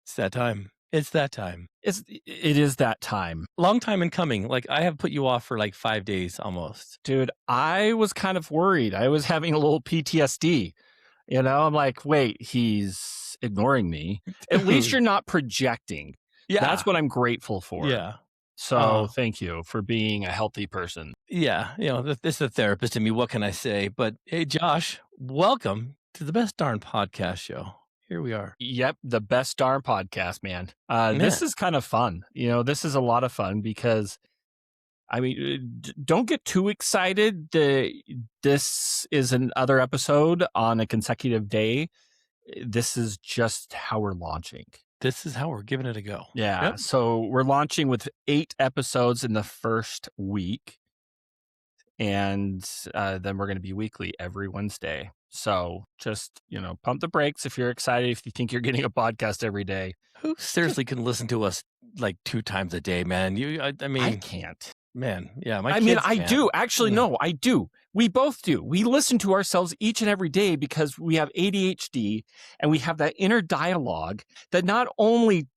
It's that time. It's that time. It is that time. Long time in coming. Like, I have put you off for like 5 days almost. Dude, I was kind of worried. I was having a little PTSD. You know, I'm like, wait, he's ignoring me. At least you're not projecting. Yeah. That's what I'm grateful for. Yeah. So thank you for being a healthy person. Yeah. You know, this is a therapist in me. What can I say? But hey, Josh, welcome to the best darn podcast show. Here we are. Yep. The best darn podcast, man. Yeah. This is kind of fun. You know, this is a lot of fun because, I mean, don't get too excited. This is another episode on a consecutive day. This is just how we're launching. This is how we're giving it a go. Yeah. Yep. So we're launching with 8 episodes in the first week. And then we're going to be weekly every Wednesday. So just, you know, pump the brakes if you're excited, if you think you're getting a podcast every day. Who seriously can listen to us like 2 times a day, man? I mean, I can't. Man, yeah. I do. Actually, no, I do. We both do. We listen to ourselves each and every day because we have ADHD and we have that inner dialogue that not only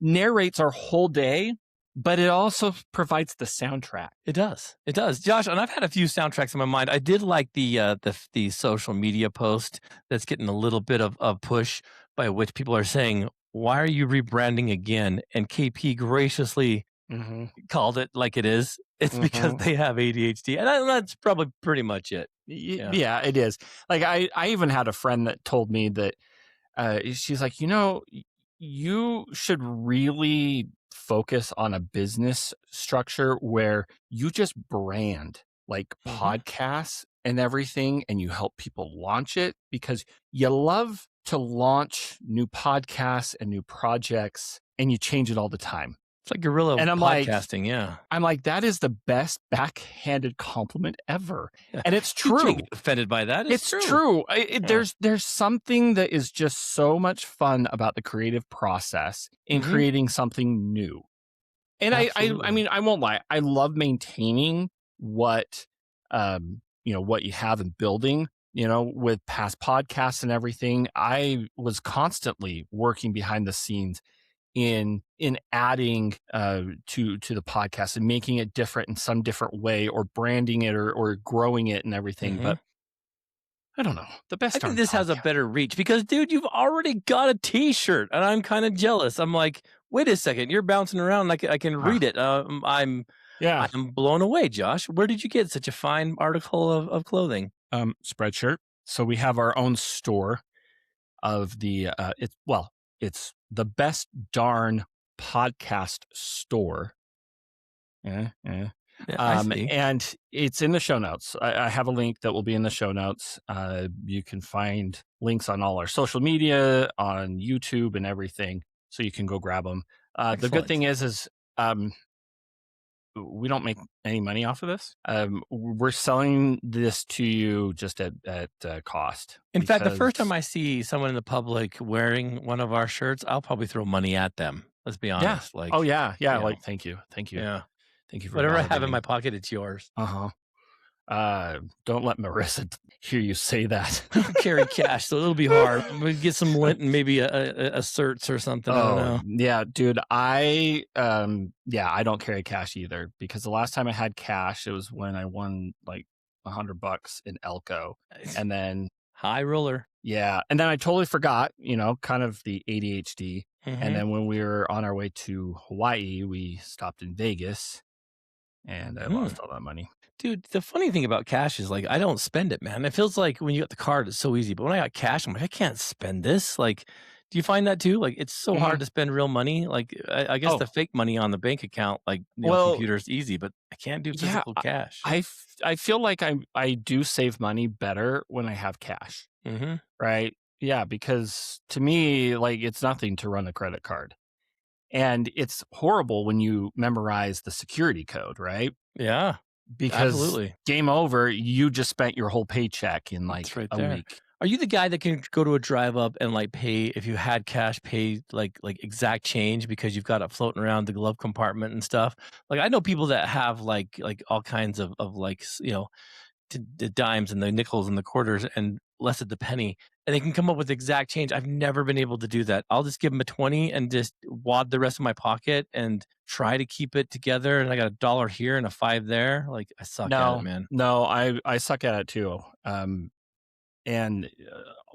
narrates our whole day, but it also provides the soundtrack. It does. It does. Josh, and I've had a few soundtracks in my mind. I did like the social media post that's getting a little bit of a push by which people are saying, why are you rebranding again? And KP graciously called it like it is. It's because they have ADHD. And that's probably pretty much it. Yeah, it is. Like I even had a friend that told me that she's like, you know, you should really focus on a business structure where you just brand like podcasts and everything and you help people launch it because you love to launch new podcasts and new projects and you change it all the time. It's like guerrilla podcasting, yeah. I'm like, that is the best backhanded compliment ever. Yeah. And it's true. You can't get offended by that. It's true. There's something that is just so much fun about the creative process in creating something new. And I mean, I won't lie. I love maintaining what what you have and building, you know, with past podcasts and everything. I was constantly working behind the scenes in adding to the podcast and making it different in some different way or branding it or growing it and everything. But I don't know. I think this has a better reach because, dude, you've already got a T-shirt and I'm kind of jealous. I'm like, wait a second, you're bouncing around like I can read it. I'm blown away, Josh. Where did you get such a fine article of clothing? Spreadshirt. So we have our own store of the it's the best darn podcast store. And it's in the show notes. I have a link that will be in the show notes. You can find links on all our social media, on YouTube and everything. So you can go grab them. The good thing is we don't make any money off of this. We're selling this to you just at cost. In fact, the first time I see someone in the public wearing one of our shirts, I'll probably throw money at them. Let's be honest. Yeah. Like, like, thank you. Yeah. Thank you for whatever I have in my pocket. It's yours. Don't let Marissa hear you say that. I don't carry cash, so it'll be hard. We get some lint and maybe a certs or something. I don't know. Yeah, dude. I don't carry cash either because the last time I had cash, it was when I won like $100 in Elko, and then high roller. Yeah, and then I totally forgot. You know, kind of the ADHD. And then when we were on our way to Hawaii, we stopped in Vegas, and I lost all that money. Dude, the funny thing about cash is like I don't spend it, man. It feels like when you got the card, it's so easy. But when I got cash, I'm like, I can't spend this. Like, do you find that too? Like, it's so hard to spend real money. Like, I guess the fake money on the bank account, like, computer is easy, but I can't do physical cash. I feel like I do save money better when I have cash. Right? Yeah, because to me, like, it's nothing to run a credit card. And it's horrible when you memorize the security code, right? Yeah. Because absolutely. Game over, you just spent your whole paycheck in like a week. Are you the guy that can go to a drive up and like pay, if you had cash, pay like exact change because you've got it floating around the glove compartment and stuff? Like, I know people that have like all kinds of like, you know, the dimes and the nickels and the quarters, and less at the penny, and they can come up with exact change. I've never been able to do that. I'll just give them a 20 and just wad the rest of my pocket and try to keep it together. And I got $1 here and a 5 there. Like I suck at it, No, man. no, I suck at it too. And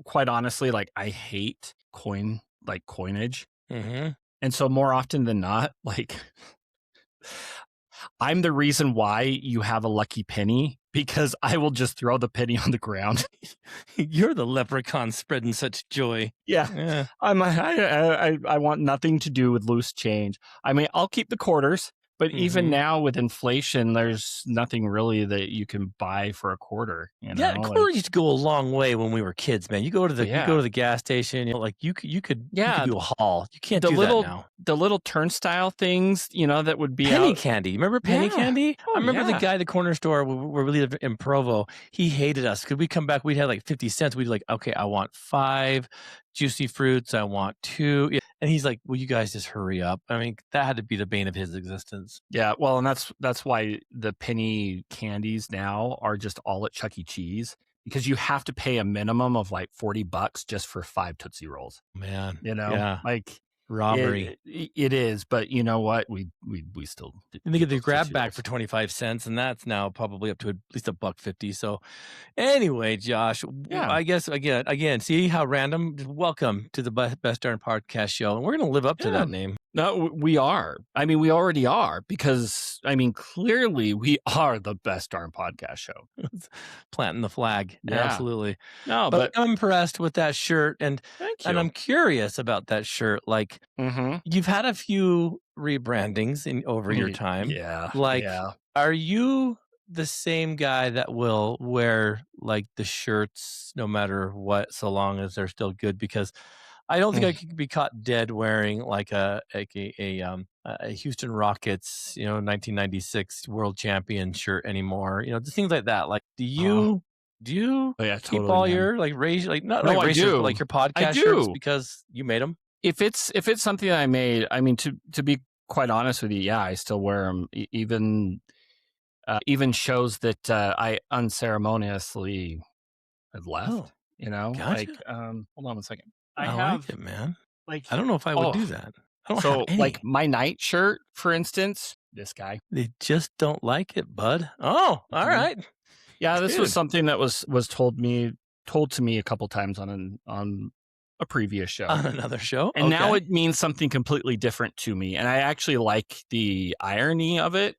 quite honestly, like I hate coinage. Mm-hmm. And so more often than not, like I'm the reason why you have a lucky penny because I will just throw the penny on the ground. You're the leprechaun spreading such joy. Yeah. Yeah. I want nothing to do with loose change. I mean, I'll keep the quarters, but even Mhm. now with inflation, there's nothing really that you can buy for a quarter. You know, Yeah, quarter used to go a long way when we were kids, man. You go to the gas station, like you could do a haul. You can't do that now. the little turnstile things, that would be Penny out. candy. Remember penny Yeah. candy? Oh, I remember the yeah. guy at the corner store where we lived in Provo. He hated us. Could we come back? We'd have like 50 cents. We'd like, okay, I want 5 juicy fruits. I want 2. Yeah. And he's like, will you guys just hurry up? I mean, that had to be the bane of his existence. Yeah, well, and that's why the penny candies now are just all at Chuck E. Cheese because you have to pay a minimum of like $40 just for 5 Tootsie Rolls. Man. Yeah. Like robbery. It is, but you know what? We still and they get the those grab Tootsie back Rolls. for 25 cents, and that's now probably up to at least $1.50. So anyway, Josh, Yeah. I guess again, see how random? Welcome to the Best Darn Podcast Show, and we're going to live up to that name. No, we are. I mean, we already are because clearly we are the Best Darn Podcast Show. Planting the flag. Yeah. Absolutely. No, but I'm impressed with that shirt, and thank you. and I'm curious about that shirt. Like, you've had a few rebrandings over your time. Yeah. Like, yeah. are you the same guy that will wear like the shirts no matter what, so long as they're still good? Because I don't think I could be caught dead wearing like a Houston Rockets, 1996 world champion shirt anymore. Just things like that. Like, do you yeah, keep totally, all man. your like raise like not No, like I race shirts, do. but like your podcast I shirts do. because you made them? If it's something that I made, to be quite honest with you, yeah, I still wear them. Even shows that I unceremoniously had left. Oh, gotcha. Like hold on a second. I like it, man. Like I don't know if I would do that. I don't have any. like my night shirt, for instance, this guy. They just don't like it, bud. Oh, all right. Yeah, this Dude. was something that was told to me a couple times on a previous show. On another show. And now it means something completely different to me. And I actually like the irony of it.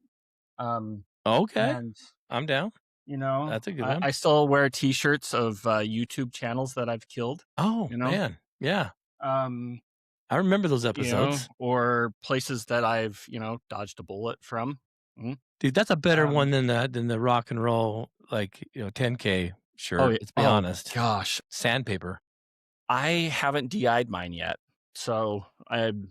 Okay. And, I'm down. That's a good one. I still wear T-shirts of YouTube channels that I've killed. Oh, man. Yeah. I remember those episodes. Or places that I've, dodged a bullet from. Dude, that's a better one than the rock and roll, like, 10K shirt. Let's be honest. Gosh. Sandpaper. I haven't DI'd mine yet. So I'm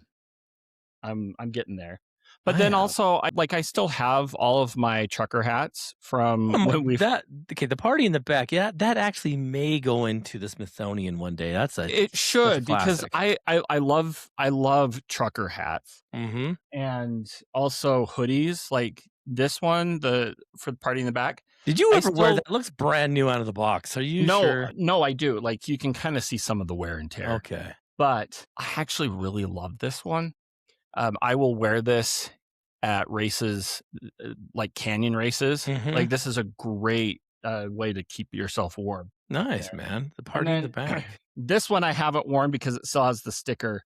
getting there. But then also, I still have all of my trucker hats from when we. The party in the back. Yeah, that actually may go into the Smithsonian one day. It should, because I love trucker hats. Mm-hmm. And also hoodies like this one, for the party in the back. Did you ever wear that? It looks brand new out of the box. Are you sure? No, I do. Like you can kind of see some of the wear and tear. Okay. But I actually really love this one. I will wear this at races, like canyon races. Mm-hmm. Like this is a great way to keep yourself warm. Nice, man. The party in the back. This one I haven't worn because it still has the sticker.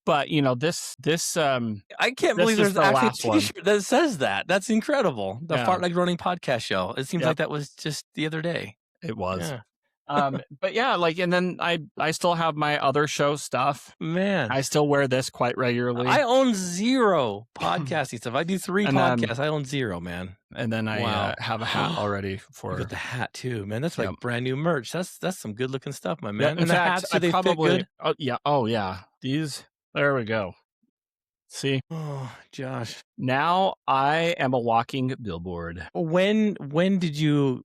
But this I can't believe there's actually a T-shirt that says that. That's incredible. The Fart Like Running podcast show. It seems like that was just the other day. It was. Yeah. But yeah, and then I still have my other show stuff. Man, I still wear this quite regularly. I own 0 podcasting stuff. I do 3 podcasts. I own 0, man. And then I have a hat already for. You got the hat too, man. That's like brand new merch. That's some good looking stuff, my man. Yeah, and the hats, do they fit good? Oh yeah. These. There we go. See? Oh, Josh. Now I am a walking billboard. When did you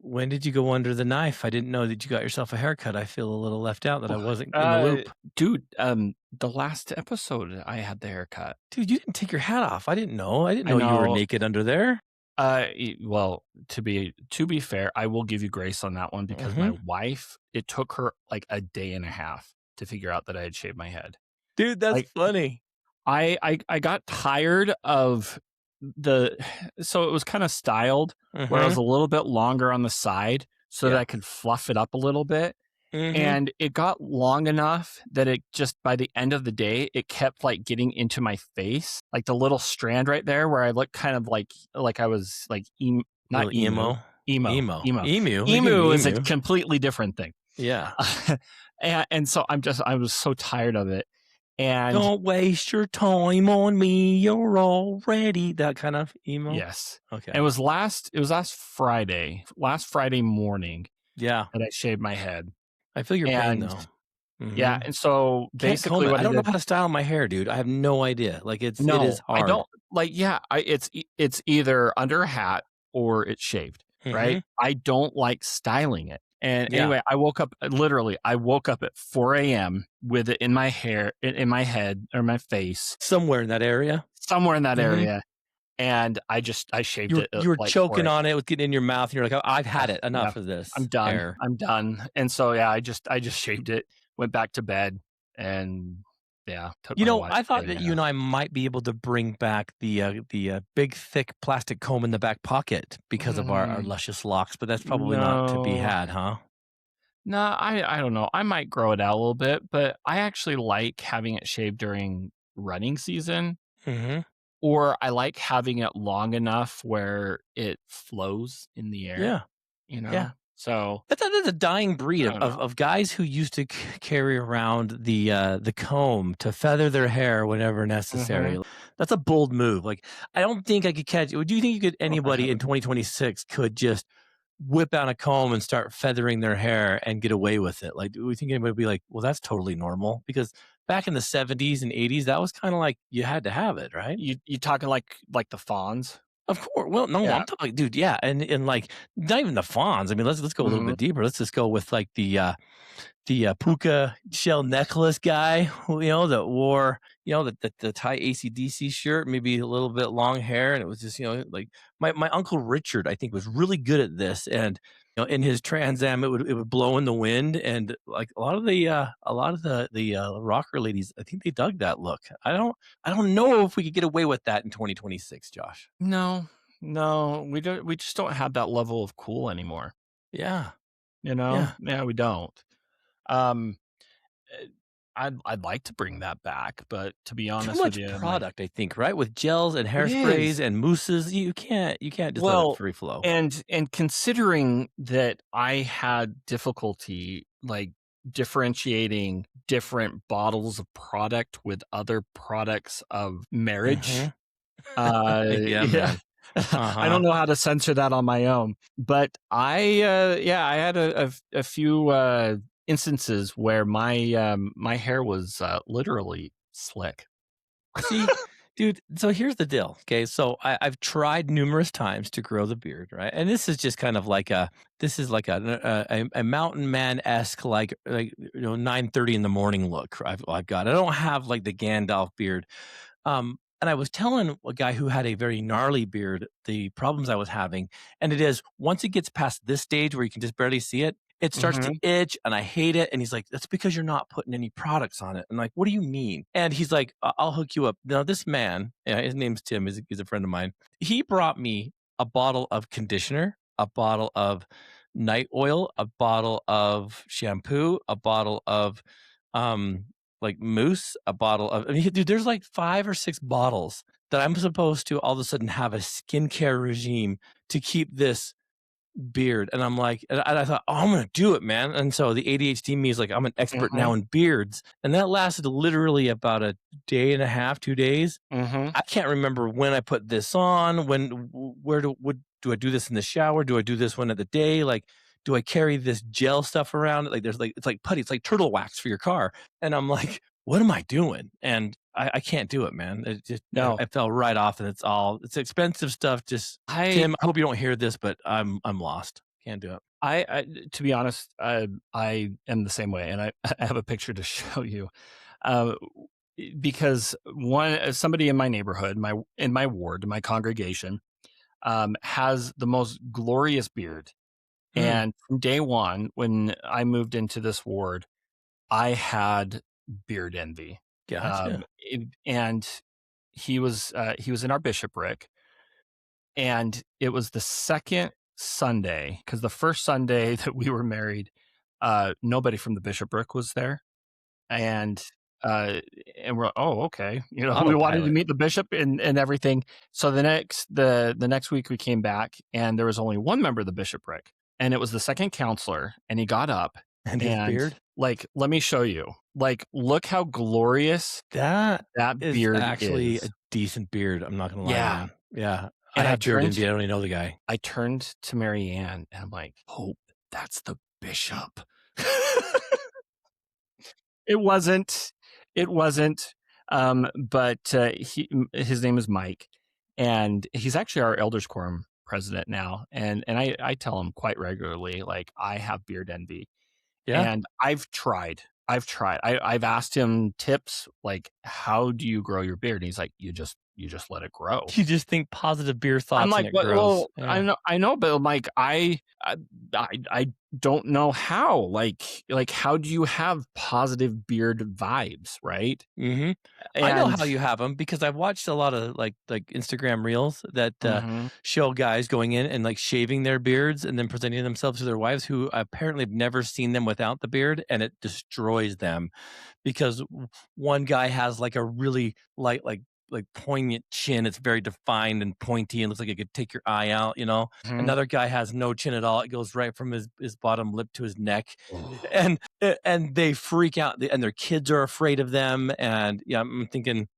go under the knife? I didn't know that you got yourself a haircut. I feel a little left out that I wasn't in the loop. Dude, the last episode I had the haircut. Dude, you didn't take your hat off. I didn't know. I didn't know you were naked under there. Well, to be fair, I will give you grace on that one because my Mhm. wife, it took her like a day and a half to figure out that I had shaved my head. Dude, that's Like funny. I got tired of the so it was kind of styled where it was Mhm. a little bit longer on the side so that Yeah. I could fluff it up a little bit. Mhm. And it got long enough that it just by the end of the day, it kept like getting into my face, like the little strand right there where I look kind of like I was like not Little emu, emo. emo, Emo. emo. Emu. It could Emu be is a emu. completely different thing. Yeah. And so I was so tired of it. And Don't waste your time on me. You're already that kind of emo. yes, and Okay. it was last Friday morning Yeah. that I shaved my head. I feel your pain And though. yeah, Mhm. and so Can't comb basically it. what I I don't know did. how to style my hair, dude. I have no idea. Like it is No, I hard. don't like, yeah, it's either under a hat or it's shaved, right? Mhm. I don't like styling it. And Yeah. anyway, I woke up at 4 a.m. with it in my hair, in my head or my face, Somewhere in that area. somewhere in that Mhm. area, and I shaved it at You were like choking 4 on it, it was getting in your mouth, and you're like, "Oh, I've had it. Yeah, Enough of I'm this done. hair." I'm done. And so yeah, I just shaved it, went back to bed, and yeah, took You my know, wife I a day thought and that a you and half. I might be able to bring back the big, thick plastic comb in the back pocket because of our Mm, luscious locks, but that's probably not to be no. had, huh? No, I don't know. I might grow it out a little bit, but I actually like having it shaved during running season, Mhm. or I like having it long enough where it flows in the air, Yeah, you yeah. know? So, That's a dying breed I of don't of know. of guys who used to carry around the comb to feather their hair whenever necessary. Mhm. That's a bold move. Like, I don't think I could catch do you think you could Oh, I anybody in haven't. 2026 could just whip out a comb and start feathering their hair and get away with it? Like, do we think anybody would be like, "Well, that's totally normal"? Because back in the '70s and '80s, that was kinda like you had to have it, right? You talking like the fawns? Of course. Well, no, Yeah. I'm talking, dude, yeah, and like not even the fawns. I mean, let's go a little Mhm. bit deeper. Let's just go with like the puka shell necklace guy, who, that wore, the tie AC/DC shirt, maybe a little bit long hair, and it was just, like my uncle Richard, I think, was really good at this, and in his Trans Am, it would blow in the wind, and like a lot of the rocker ladies, I think they dug that look. I don't know if we could get away with that in 2026, Josh. No. No, we just don't have that level of cool anymore, Yeah, you know? yeah. Yeah, we don't. Um, eh, I'd like to bring that back, but to be Too honest with much you, my product, I think, right? With gels and it hairsprays is. and mousses, you can't just let it Well, free flow. and considering that I had difficulty, like, differentiating different bottles of product with other products of marriage, Mhm. Yeah, yeah, man. I don't Uh-huh. know how to censor that on my own, but yeah, I had a few, instances where my hair was, literally slick. See, dude, so here's the deal, okay? So I've tried numerous times to grow the beard, right? And this is just kind of like a mountain man-esque, like 9:30 in the morning look I've got. I don't have like the Gandalf beard. And I was telling a guy who had a very gnarly beard the problems I was having, and it is once it gets past this stage where you can just barely see it, it starts to Mhm, itch, and I hate it. And he's like, "That's because you're not putting any products on it." I'm like, "What do you mean?" And he's like, "I'll hook you up." Now, this man, yeah, his name's Tim, he's a friend of mine. He brought me a bottle of conditioner, a bottle of night oil, a bottle of shampoo, a bottle of um like mousse, a bottle of, I mean, dude, there's like 5 or 6 bottles that I'm supposed to all of a sudden have a skincare regime to keep this beard, and I'm like, and I thought, "Oh, I'm gonna do it, man." And so the ADHD me is like, I'm an expert mhm, now in beards, and that lasted literally about a day and a half, 2 days. mhm. I can't remember when I put this on, where do I do this in the shower? Do I do this one of the day? Like, do I carry this gel stuff around? Like, there's like, it's like putty, it's like turtle wax for your car. And I'm like, what am I doing? And I can't do it, man. It just, No, I fell right off, and it's expensive stuff. Just I Tim, I hope you don't hear this, but I'm lost. Can't do it. I to be honest, I am the same way, and I I have a picture to show you, uh, because somebody in my neighborhood, in my ward, my congregation, has the most glorious beard. Hmm. And from day one, when I moved into this ward, I had beard envy. Gotcha. And he was in our bishopric, and it was the second Sunday, because the first Sunday that we were married, nobody from the bishopric was there, and uh, and we're like, oh, okay, we wanted to Autopilot. meet the bishop and everything. So the next week we came back, and there was only one member of the bishopric, and it was the second counselor, and he got up And his and beard? like, let me show you, like, look how glorious That that is beard actually a is. decent beard, I'm not gonna lie, Yeah, man. Yeah. I and have beard envy, I don't even know the guy. I turned to Marianne, and I'm like, "Hope, that's the bishop." It wasn't. It wasn't. But his name is Mike, and he's actually our elders quorum president now. And I tell him quite regularly, like, I have beard envy, Yeah? and I've tried. I've tried. I've asked him tips, like, how do you grow your beard? And he's like, you just let it grow. You just think positive beer I'm thoughts and like, it "What, grows. well, Yeah. I know, but I'm like, I don't know how. Like, how do you have positive beard vibes, right?" Mhm. I know And how you have them because I've watched a lot of, like, Instagram reels that, mhm, show guys going in and, like, shaving their beards and then presenting themselves to their wives who apparently have never seen them without the beard, and it destroys them because one guy has, like, a really like, poignant chin, it's very defined and pointy and looks like it could take your eye out, you know? mhm. Another guy has no chin at all, it goes right from his bottom lip to his neck, Oh, and they freak out, and their kids are afraid of them, and, yeah, I'm thinking,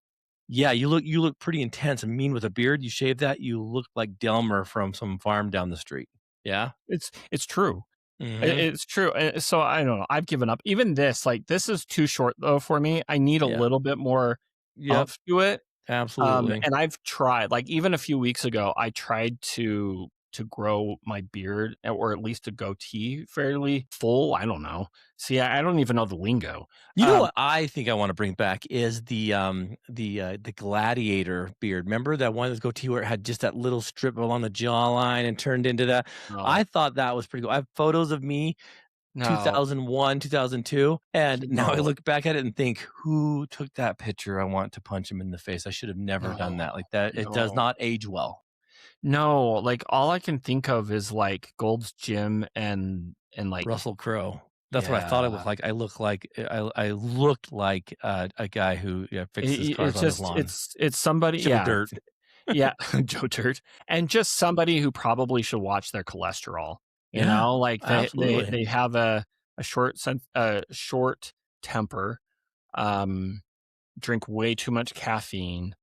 "Yeah, you look pretty intense and mean with a beard, you shave that, you look like Delmer from some farm down the street." Yeah? it's true. Mhm. It's true. So I don't know. I've given up. Even this, like, this is too short though for me. I need a Yeah. little bit more Yep. umph to it. Absolutely. And I've tried, like, even a few weeks ago, I tried to grow my beard, or at least a goatee fairly full. I don't know. See, I don't even know the lingo. You know Um, what I think I wanna bring back is the gladiator beard. Remember that one with goatee where it had just that little strip along the jawline and turned into that? no, I thought that was pretty cool. I have photos of me no, 2001, 2002, and now I no, look back at it and think, "Who took that picture? I want to punch him in the face. I should have never done no, that." Like, that it does no, not age well. no. Like, all I can think of is like Gold's Gym and like, Russell Crowe. That's what I thought I yeah. looked like. I looked like, a guy who, yeah, fixes cars It's on his just lawn. it's somebody, Joe yeah. Dirt. Yeah, Joe Dirt, and just somebody who probably should watch their cholesterol. Yeah, Like, absolutely. they have a short temper, um, drink way too much caffeine,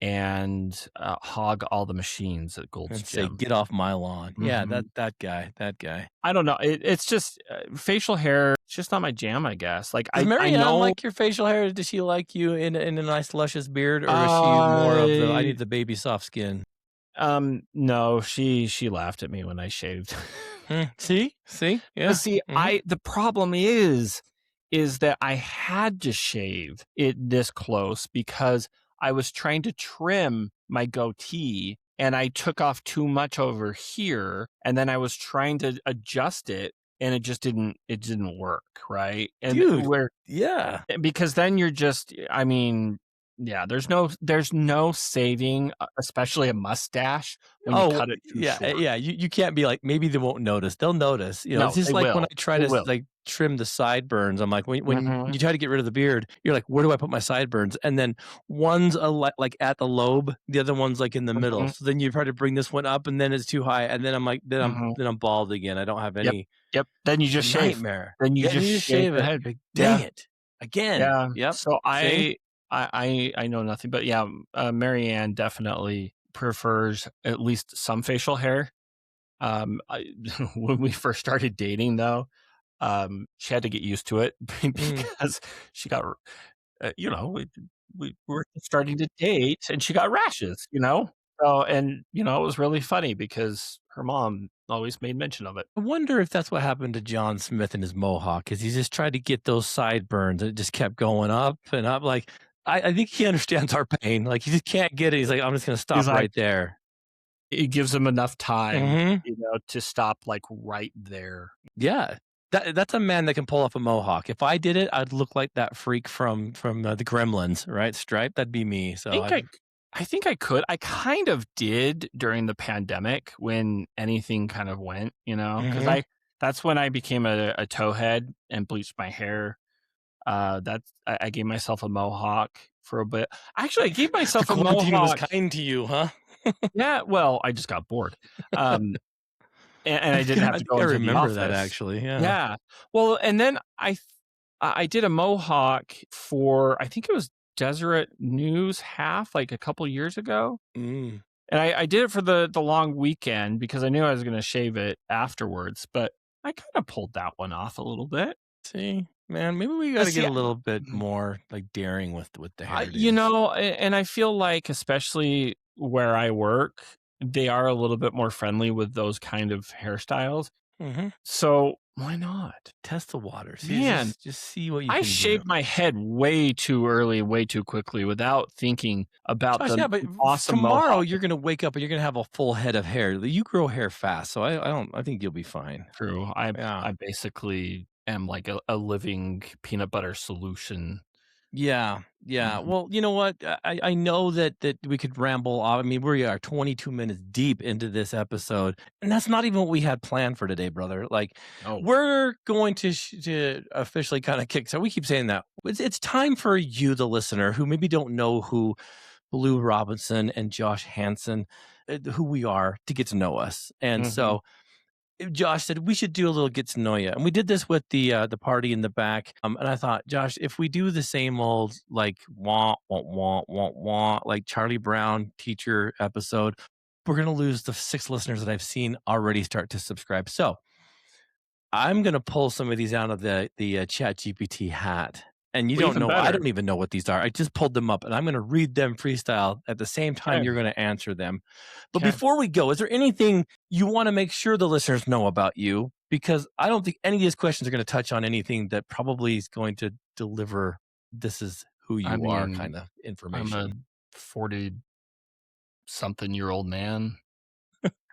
and hog all the machines at Gold's And say, Gym. "Get off my lawn." Yeah, Mhm. that guy, that guy. I don't know. It's just facial hair. It's just not my jam, I guess. Like, Does I Marianne know. like your facial hair? Does she like you in a nice luscious beard, or is she more of the, "I I need the baby soft skin"? No, she laughed at me when I shaved. Hmm, see? See? But Yeah, see, mhm. the problem is that I had to shave it this close because I was trying to trim my goatee, and I took off too much over here, and then I was trying to adjust it, and it didn't work, right? And Dude, where yeah. because then you're just, I mean, yeah, there's no saving, especially a mustache when you Oh, cut it too yeah, short. yeah, you can't be like, "Maybe they won't notice." They'll notice, it's No, just they like when will. I try They to, will. like, trim the sideburns, I'm like, when Mhm, you try to get rid of the beard, you're like, "Where do I put my sideburns?" And then one's like, at the lobe, the other one's, like, in the middle, mhm, so then you try to bring this one up, and then it's too high, and then I'm like, mhm. then I'm bald again, I don't have Yep, any. yep, then you It's a just shave. nightmare. Then you Yeah, just you just shave shave the it. head. You're like, "Dang Yeah, it. Again." yeah. Yep. So See? I know nothing, but yeah, Marianne definitely prefers at least some facial hair. I when we first started dating though, she had to get used to it Mm. because she got, we were starting to date, and she got rashes. So, and, it was really funny because her mom always made mention of it. I wonder if that's what happened to John Smith and his mohawk, because he just tried to get those sideburns, and it just kept going up and up, like, I think he understands our pain, like, he just can't get it, he's like, "I'm just gonna He's stop like right there." It gives them enough time, Mhm. to stop, like, right there. Yeah. That's a man that can pull off a mohawk. If I did it, I'd look like that freak from the Gremlins, right? Stripe, that'd be me. So Think I'd I think I could. I kind of did during the pandemic when anything kind of went, because Mhm. that's when I became a towhead and bleached my hair. I gave myself a mohawk for a bit. Actually, I gave The myself a quarantine was mohawk. kind to you, huh? Yeah, well, I just got bored. Um, and I didn't have I to think go I into the remember that office. actually, yeah. Yeah. Well, and then I did a mohawk for, I think it was Deseret News half, like a couple years ago. Mm. And I did it for the long weekend because I knew I was gonna shave it afterwards, but I kinda pulled that one off a little bit. See, man, maybe we gotta See, get a little bit more, like, daring with the I hairdos. and I feel like especially where I work, they are a little bit more friendly with those kind of hairstyles. Mhm. So, why not? Test the waters. See, Man, just see what you I can do. shaved my head way too early, way too quickly without thinking about Josh, the yeah, but awesome tomorrow mohawk. you're gonna wake up and you're gonna have a full head of hair. You grow hair fast, so I think you'll be fine. True. I Yeah. I basically am like a living peanut butter solution. Yeah, yeah. Mhm. Well, you know what? I know that we could ramble on. I mean, we are 22 minutes deep into this episode, and that's not even what we had planned for today, brother. Like, Oh, we're going to officially kind of kick. So we keep saying that it's time for you, the listener, who maybe don't know who Blue Robinson and Josh Hansen, who we are, to get to know us. And mhm. so Josh said we should do a little get to know you, and we did this with the party in the back. And I thought, Josh, if we do the same old like wah wah wah wah wah like Charlie Brown teacher episode, we're gonna lose the 6 listeners that I've seen already start to subscribe. So I'm gonna pull some of these out of the Chat GPT hat. And you Well, don't even know, I better. don't even know what these are. I just pulled them up and I'm gonna read them freestyle at the same time you're Okay. gonna answer them. But Okay. before we go, is there anything you want to make sure the listeners know about you? Because I don't think any of these questions are going to touch on anything that probably is going to deliver this is who I you are mean, kind of I'm a information. 40-something-year-old man.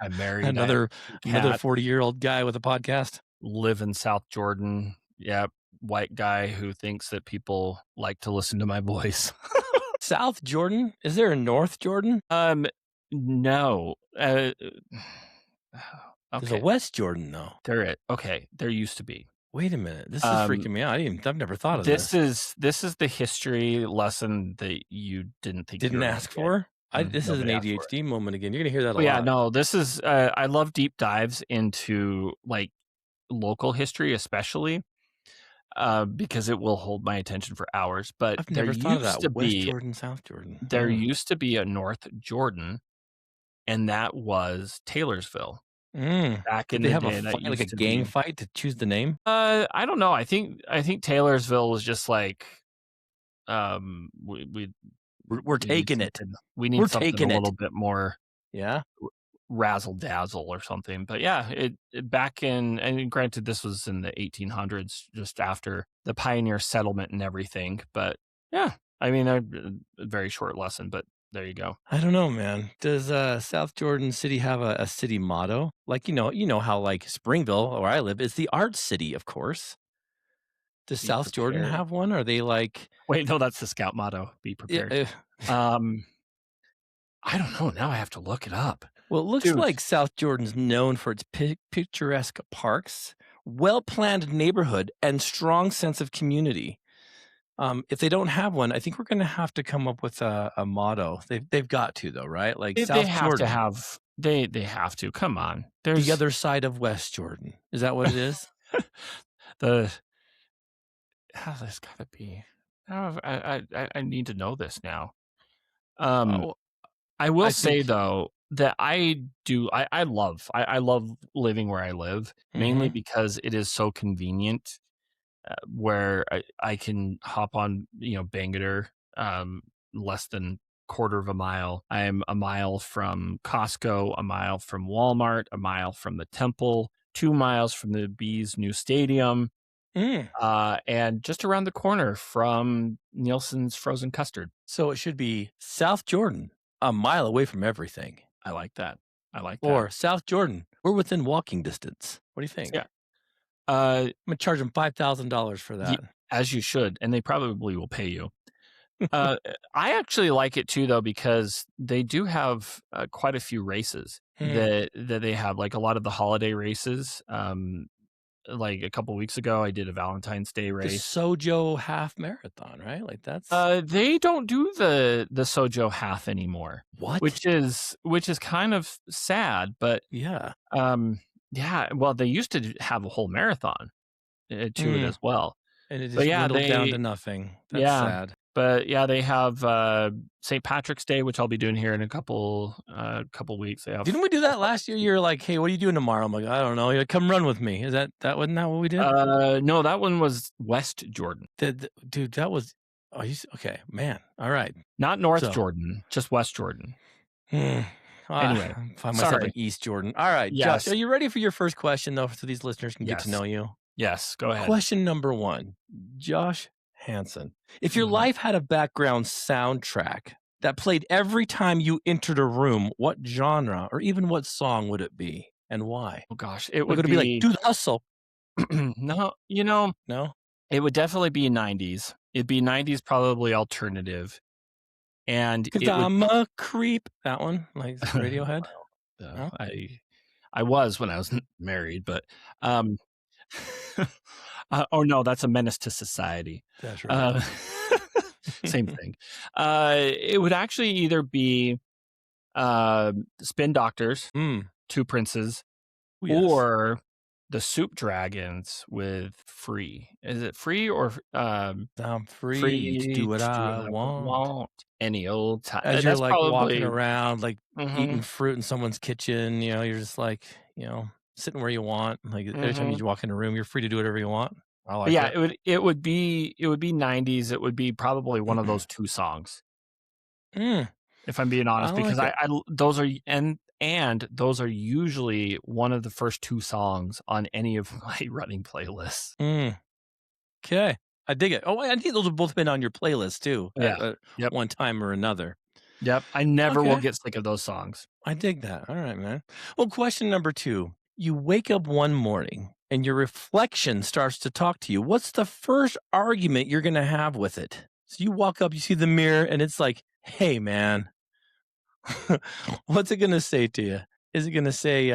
I'm married. I have Another 2 another cats, 40-year-old guy with a podcast. live in South Jordan. Yep, white guy who thinks that people like to listen to my voice. South Jordan? Is there a North Jordan? Um, no. There's a Okay. West Jordan though. There used to be. Wait a minute. This is Um, freaking me out. I've never thought of this this. is this is the history lesson that you didn't think you Didn't were gonna ask get. for? This is an Nobody asked for it. ADHD moment again. You're going to hear that a But yeah, lot. no, this is I love deep dives into, like, local history, especially, because it will hold my attention for hours, but I've never thought of that. West Jordan, South Jordan. there used to be a North Jordan, and that was Taylorsville back Did in they the have a day. That fight, like a used to gang be fight to choose the name? I don't know, I think Taylorsville was just like, we We're we need taking it. something we need We're something a taking little it. bit more Yeah? razzle dazzle or something. But yeah, back in, and granted, this was in the 1800s, just after the pioneer settlement and everything. But yeah, I mean, a very short lesson, but there you go. I don't know, man. Does, South Jordan City have a city motto? Like, you know how, like, Springville, where I live, is the art city, of course. Does Be South Jordan prepared. have one? Are they like Wait, no, that's the scout motto. Be yeah, prepared. Um, I don't know. Now I have to look it up, well, it looks dude. like South Jordan's known for its picturesque parks, well-planned neighborhood, and strong sense of community. If they don't have one, I think we're gonna have to come up with a motto. They've got to though, right? Like They South have to Jordan, have. They have to. Come on. the There's other side of West Jordan. Is that what it is? the. There's got to be. I need to know this now. Um, Well, I will I say think though that I love living where I live, mainly mhm. because it is so convenient, where I can hop on, Bangater, less than quarter of a mile. I'm a mile from Costco, a mile from Walmart, a mile from the temple, 2 miles from the Bees new stadium, Mm. and just around the corner from Nielsen's frozen custard. So it should be South Jordan, a mile away from everything. I like that. I like that. Or South Jordan, we're within walking distance. What do you think? Yeah. Uh, I'm gonna charge them $5,000 for y that. as you should, and they probably will pay you. Uh, I actually like it too, though, because they do have, quite a few races Hmm. that they have, like, a lot of the holiday races. Like, a couple weeks ago, I did a Valentine's Day The race. Sojo half marathon, right? Like that's They don't do the Sojo half anymore, what? which is kind of sad, but, Yeah. um, yeah, well, they used to have a whole marathon, to it Mm. as well. And it But just yeah, dwindled down to they nothing. That's yeah, sad. but yeah, they have, St. Patrick's Day, which I'll be doing here in a couple weeks. They have Didn't we do all that last year? You're like, "Hey, what are you doing tomorrow?" I'm like, "I don't know." You're like, "Come run with me." Is that wasn't that what we did? No, that one was West Jordan, Dude, that was oh, okay, man. All right. not North So, Jordan, just West Jordan. hmm, Anyway, find myself in sorry. East Jordan. All right, Josh, Yes, are you ready for your first question though, so these listeners can get to yes, know you? yes, go ahead. Question number 1, Josh Hansen. If your Mhm. life had a background soundtrack that played every time you entered a room, what genre or even what song would it be and why? Oh gosh, it Like, would would it be like, be "Do the hustle"? no, No? it would definitely be 90s. It'd be 90s, probably alternative, and 'Cause it would I'm a creep. That one? Like Radiohead? No? I was when I was married, but, um, oh, no, that's a menace to society. That's right. Uh, same thing. It would actually either be, Spin Doctors, Mm. Two Princes, Oh, yes. or the Soup Dragons with Free. Is it Free or, I'm free to do Free what to do I whatever I want. want any old time. As you're, That's like, walking probably around, like, eating Mhm, fruit in someone's kitchen, you're just, like, sitting where you want. Like, every time mhm. you walk in a room, you're free to do whatever you want. I But like yeah, it. it would be 90s. It would be probably one of those 2 songs, Mm, if I'm being I honest, because like it. those are and those are usually one of the first 2 songs on any of my running playlists. Mm, 'kay. I dig it. Oh, I think those have both been on your playlist too Yeah. at Yep. one time or another. Yep. I never will Okay. get sick of those songs. I dig that. All right, man. Well, question number 2. You wake up one morning and your reflection starts to talk to you. What's the first argument you're going to have with it? So you walk up, you see the mirror, and it's like, hey, man, what's it going to say to you? Is it going to say,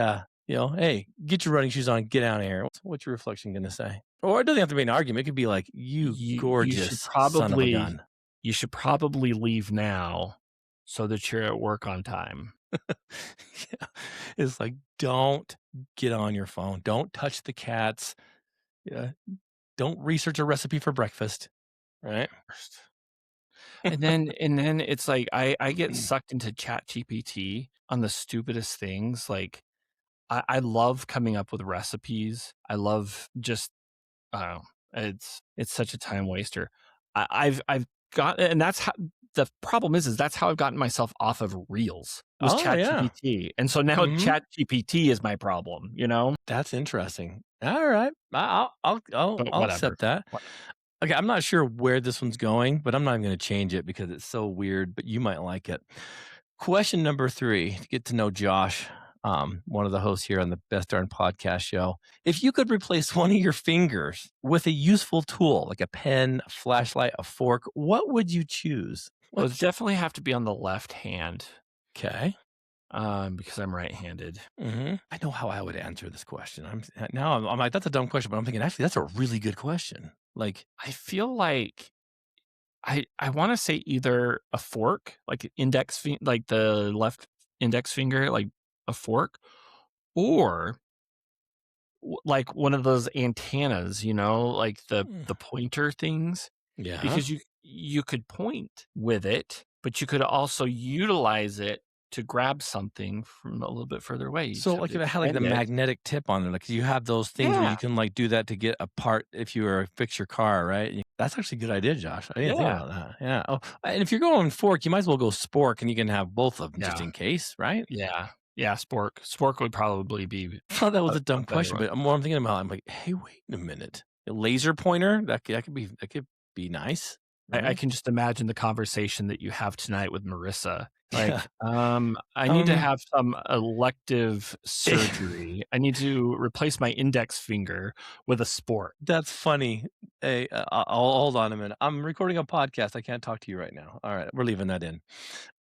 hey, get your running shoes on, get out of here? What's your reflection going to say? Or it doesn't have to be an argument. It could be like, you You should gorgeous son of a probably gun. you should probably leave now so that you're at work on time. Yeah. It's like, don't get on your phone. Don't touch the cats. Yeah. Don't research a recipe for breakfast. Right. And then it's like I get sucked into Chat GPT on the stupidest things. Like I love coming up with recipes. I love just it's such a time waster. I've got and that's how the problem is that's how I've gotten myself off of Reels was Oh, Chat yeah. GPT. And so now Hmm. Chat GPT is my problem, you know? That's interesting. All right. I'll But whatever. accept that. What Okay. I'm not sure where this one's going, but I'm not even going to change it because it's so weird, but you might like it. Question number 3 to get to know Josh, one of the hosts here on the Best Darn Podcast Show. If you could replace one of your fingers with a useful tool, like a pen, a flashlight, a fork, what would you choose? Well, it definitely have to be on the left hand, Okay. because I'm right-handed. I know how I would answer this question. I'm like, that's a dumb question, but I'm thinking, actually, that's a really good question. Like, I feel like I wanna say either a fork, like like the left index finger, like a fork, or like one of those antennas, like the mm, the pointer things, yeah. because you could point with it, but you could also utilize it to grab something from a little bit further away. You So, just have like, to if it had like the extend it. magnetic tip on it, like you have those things where Yeah, you can like do that to get a part if you were fix your car, right? That's actually a good idea, Josh. I didn't think yeah, about that. Yeah. Oh, and if you're going fork, you might as well go spork, and you can have both of them just yeah, in case, right? yeah, yeah, spork. Spork would probably be I thought that was a a dumb better question, one. but more I'm thinking about, I'm like, hey, wait a minute, a laser pointer that could be nice. I right? can just imagine the conversation that you have tonight with Marissa. Yeah. Like, I need to Um, have some elective surgery. I need to replace my index finger with a sport. that's funny. Hey, hold on a minute. I'm recording a podcast. I can't talk to you right now. All right, we're leaving that in.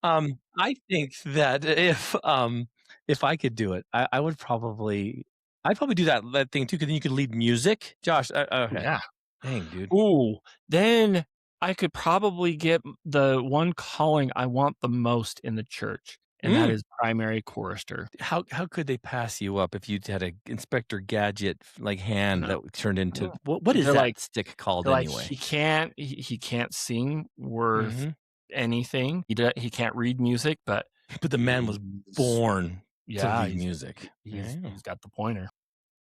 I think that if I could do it, I would probably I'd probably do that thing too, because then you could lead music. Josh, okay. Yeah. Dang, dude. Ooh, then I could probably get the one calling I want the most in the church, and that Mm. is primary chorister. How could they pass you up if you had a Inspector Gadget like hand No, that turned into no. what is They're that like stick called they're like, anyway? he can't sing worth Mhm. anything. He can't read music, but But the man was he's born to yeah, read music. Yeah. he's got the pointer.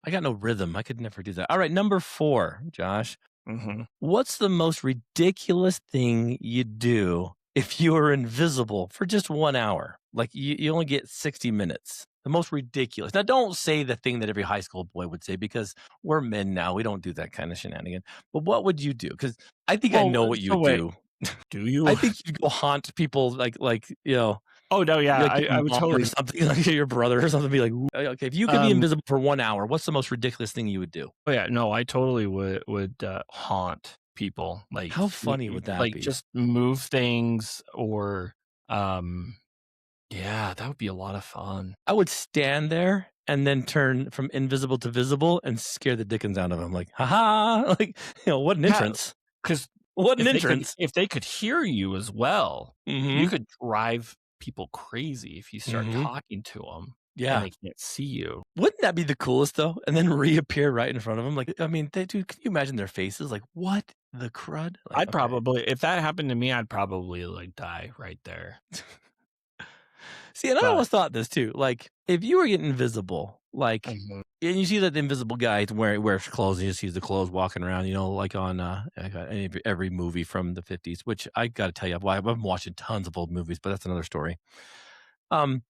I got no rhythm. I could never do that. All right, number 4, Josh. Mhm. What's the most ridiculous thing you'd do if you were invisible for just 1 hour? Like, you only get 60 minutes. The most ridiculous. Now, don't say the thing that every high school boy would say because we're men now. We don't do that kind of shenanigan. But what would you do? Because I think I Well, know what you so would wait, do. do you? I think you'd go haunt people Oh, no, yeah, like your I would mom or totally something, like your brother or something, be like, "Ooh, okay, if you could be um invisible for 1 hour, what's the most ridiculous thing you would do?" oh, yeah, no, I totally would haunt people, How funny would that like, be? just move things or, um yeah, that would be a lot of fun. I would stand there and then turn from invisible to visible and scare the dickens out of him, like, "Ha ha!" Like, what an Yeah, entrance. because What an entrance. if they could hear you as well, you Mhm. could drive people crazy if you start Mhm. talking to them and Yeah. they can't see you. Wouldn't that be the coolest, though? And then reappear right in front of them, like, I mean, they dude, can you imagine their faces? Like, "What the crud?" Like, I'd okay. probably if that happened to me, I'd probably, like, die right there. See, and I But always thought this too. Like, if you were getting invisible, like, mhm. and you see that the invisible guy wears clothes, and you just sees the clothes walking around, like on every movie from the 50s, which I got to tell you, I've been watching tons of old movies, but that's another story. Um,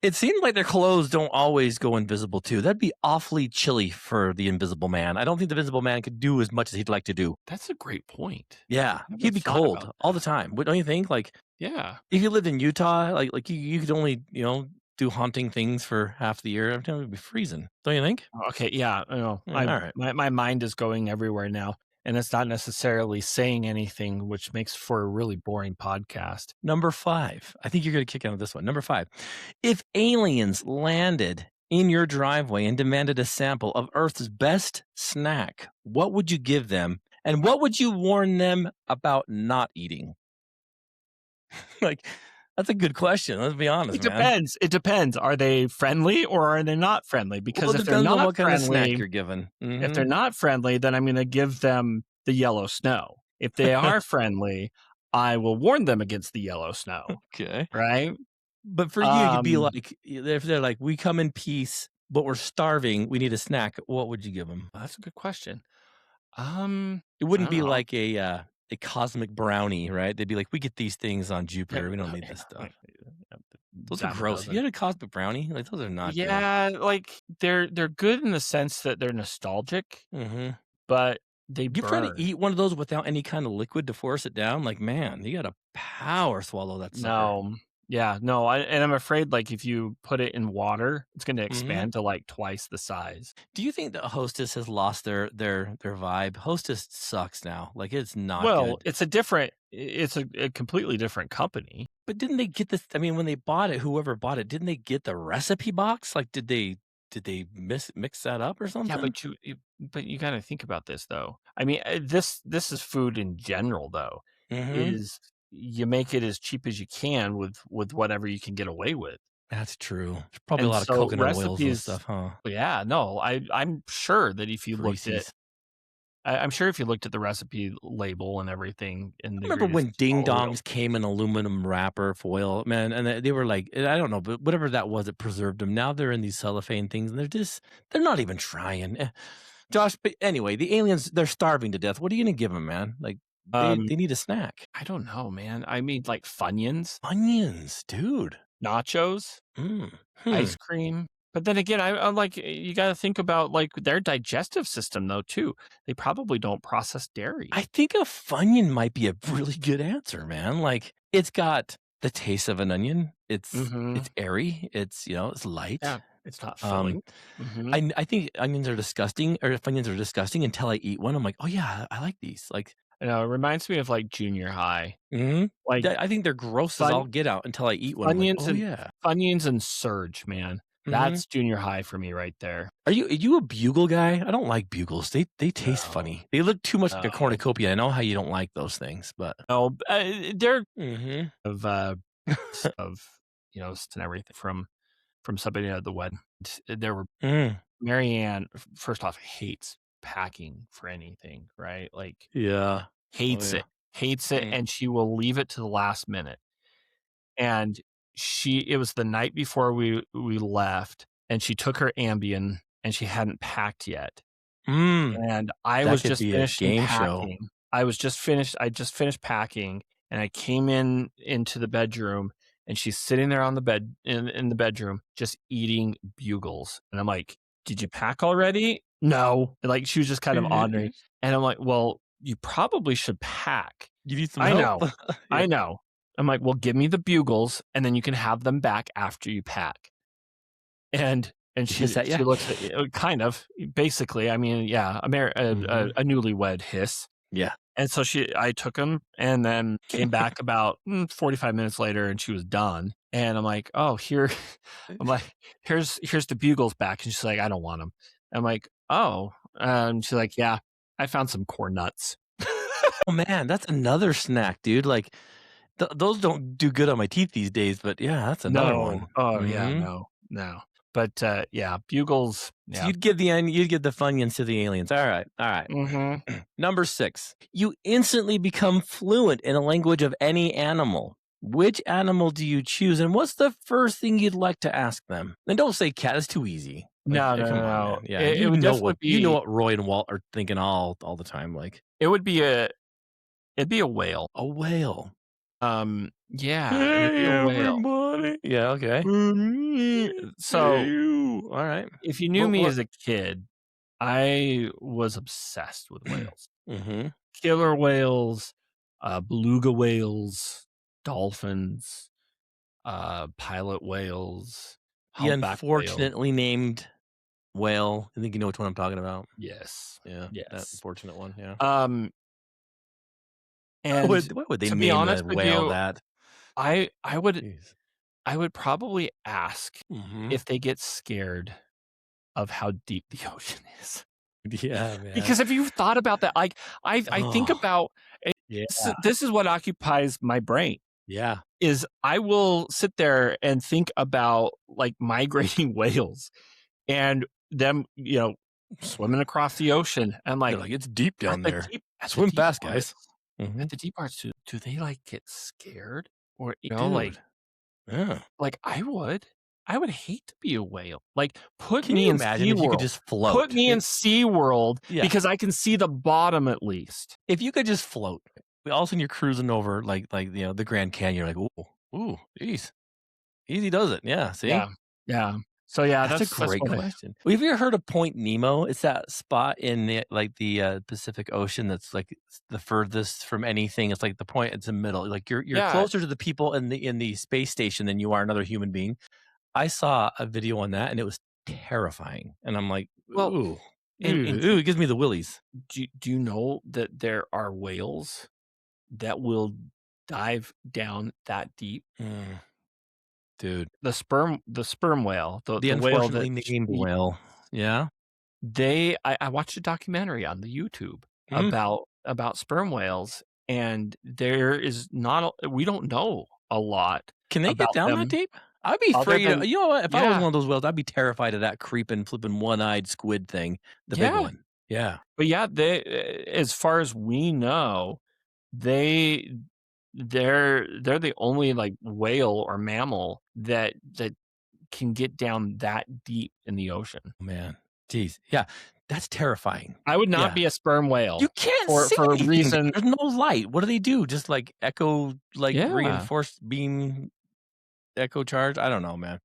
it seems like their clothes don't always go invisible too. That'd be awfully chilly for the Invisible Man. I don't think the Invisible Man could do as much as he'd like to do. That's a great point. Yeah, I never he'd be thought cold about all the that. time. Don't you think? Like, Yeah. if you lived in Utah, like you could only, do haunting things for half the year. Every time it'd be freezing. Don't you think? Okay, yeah, I know. Yeah, all right. My mind is going everywhere now, and it's not necessarily saying anything, which makes for a really boring podcast. Number 5. I think you're gonna kick out of this one. Number 5. If aliens landed in your driveway and demanded a sample of Earth's best snack, what would you give them? And what would you warn them about not eating? Like, that's a good question. Let's be honest, It man. depends. It depends. Are they friendly or are they not friendly? Well, Because it depends on what kind of snack you're given. if they're Mhm. not friendly, then I'm going to give them the yellow snow. If they are friendly, I will warn them against the yellow snow. Okay. Right? But for you, you'd be Um, like, if they're like, "We come in peace, but we're starving, we need a snack," what would you give them? that's a good question. It I wouldn't don't be know. like a cosmic brownie, right? They'd be like, "We get these things on Yeah, Jupiter, we don't need this stuff." a Those are dime a gross. Have you dozen. had a cosmic brownie? Like, those are not good. Yeah, like they're good in the sense that they're nostalgic, Mhm. but they You try to burn. eat one of those without any kind of liquid to force it down? Like, man, you gotta power swallow that sucker. No. Yeah, no, and I'm afraid, like, if you put it in water, it's gonna Mhm. expand to, like, twice the size. Do you think that Hostess has lost their vibe? Hostess sucks now. Like, it's not Well, good. it's a completely different company. But didn't they get this I mean, when they bought it, whoever bought it, didn't they get the recipe box? Like, did they mix that up or Yeah, something? but you gotta think about this, though. I mean, this is food in general, though, Mhm. is you make it as cheap as you can with whatever you can get away with. That's true. There's probably a And lot of so coconut oils and recipes stuff, huh? yeah, no, I'm sure that if you looked at Greases. I'm sure if you looked at the recipe label and everything and I the remember ingredients, when it's ding all oil. dongs came in aluminum wrapper foil, man, and they were like, I don't know, but whatever that was, it preserved them. Now they're in these cellophane things, and they're not even trying. Josh, but anyway, the aliens, they're starving to death. What are you gonna give them, man? Like, Um, they need a snack. I don't know, man. I mean, like, Funyuns, Onions, dude. nachos, Mm. Hmm. ice cream, But then again, I'm like, you got to think about like their digestive system though too. They probably don't process dairy. I think a Funyun might be a really good answer, man. Like, it's got the taste of an onion. Hmm. It's airy. It's light. Yeah, it's not Um, filling. Hmm. I think onions are disgusting, or Funyuns are disgusting until I eat one. I'm like, oh yeah, I like these. Like, You know, it reminds me of like junior high. mhm. Like I think they're gross as fun all get out until I eat one. I'm like, Funyuns oh and yeah. Surge, man. Mhm. That's junior high for me right there. Are you a bugle guy? I don't like bugles. They taste No, funny. They look too much like a no, cornucopia. I know how you don't like those things, but no. They're mhm. of of and everything from somebody at the wedding. There were Mm. Marianne. First off, hates packing for anything, right? Like Yeah. Oh hates yeah. it, hates it, Mm. and she will leave it to the last minute. And it was the night before we left, and she took her Ambien, and she hadn't packed yet. Mm. And I That was could just be a finishing game show. packing. I just finished packing, and I came into the bedroom, and she's sitting there on the bed in the bedroom just eating bugles. And I'm like, "Did you pack already?" "No." Like, she was just kind of You honoring. And I'm like, "Well, you probably should pack." need some "I help? know. Yeah. I know." I'm like, "Well, give me the bugles, and then you can have them back after you pack." And You hiss at ya? she looks at kind of, basically, I mean, yeah, Mhm. a newlywed hiss. Yeah. And so I took him and then came back about 45 minutes later, and she was done. And I'm like, "Oh, here." I'm like, "Here's the bugles back." And she's like, "I don't want them." I'm like, "Oh." She's like, "Yeah, I found some corn nuts." Oh, man, that's another snack, dude. Like, those don't do good on my teeth these days, but yeah, that's another No. one. Oh, yeah, Mhm. no, no. But, yeah, bugles, So yeah. you'd give the Funyuns to the aliens. Alright, alright. Mhm. Number 6. You instantly become fluent in a language of any animal. Which animal do you choose, and what's the first thing you'd like to ask them? And don't say cat, it's too easy. Like, No, no, come no, on, no. man. Yeah, It would definitely you know be what Roy and Walt are thinking all the time, like, it would be a it'd be a whale. a whale. Yeah, it would be a Hey, whale. everybody. Yeah, okay. So, Ew. Alright. if you knew What me what as a kid, I was obsessed with whales. Mhm. Killer whales, beluga whales, dolphins, pilot whales, The humpback whales. unfortunately named whale. I think you know which one I'm talking about. Yes. Yeah, that Yes. unfortunate one, yeah. Um, and Why would they to be name honest the with whale you, that? I I would Jeez. I would probably ask Mhm. if they get scared of how deep the ocean is. Yeah, man. Because if you've thought about that, like, I think Oh, about yeah, this is what occupies my brain, yeah. is I will sit there and think about, like, migrating whales and them, swimming across the ocean. I'm They're like, like, "It's deep down there. at the Swim deep fast, parts guys." Mhm. do they, like, get scared? Or, Dude, yeah. like, I would hate to be a whale. Like, put Can me you in imagine if you could SeaWorld. just Put float? me in SeaWorld Yeah, because I can see the bottom at least. if you could just float, all of a sudden you're cruising over, the Grand Canyon, you're like, "Ooh, ooh, geez, easy does it." Yeah, see? Yeah. Yeah. So, yeah, That's a that's great what I question. Well, have you ever heard of Point Nemo? It's that spot in the Pacific Ocean that's, like, the furthest from anything. It's like the point it's in the middle. Like, you're Yeah. closer to the people in the space station than you are another human being. I saw a video on that, and it was terrifying, and I'm like, Well, "Ooh, and ooh, it gives me the willies." do you know that there are whales that will dive down that deep? Mm, dude. The sperm whale, The the whale unfortunately that named whale. Yeah? I watched a documentary on the YouTube Mm. about sperm whales, and there is not we don't know a lot Can they get about down that them deep? I'd be other afraid than of, you know what? If I was yeah, one of those whales, I'd be terrified of that creeping, flipping one-eyed squid thing, the big yeah, one. Yeah. but yeah, they as far as we know, they they're the only, like, whale or mammal that can get down that deep in the ocean. Oh, man. Jeez. Yeah. That's terrifying. I would not Yeah. be a sperm You whale can't see for a anything there. reason. There's no light. What do they do? Just, like, echo, like, Yeah. reinforced beam echo charge. I don't know, man.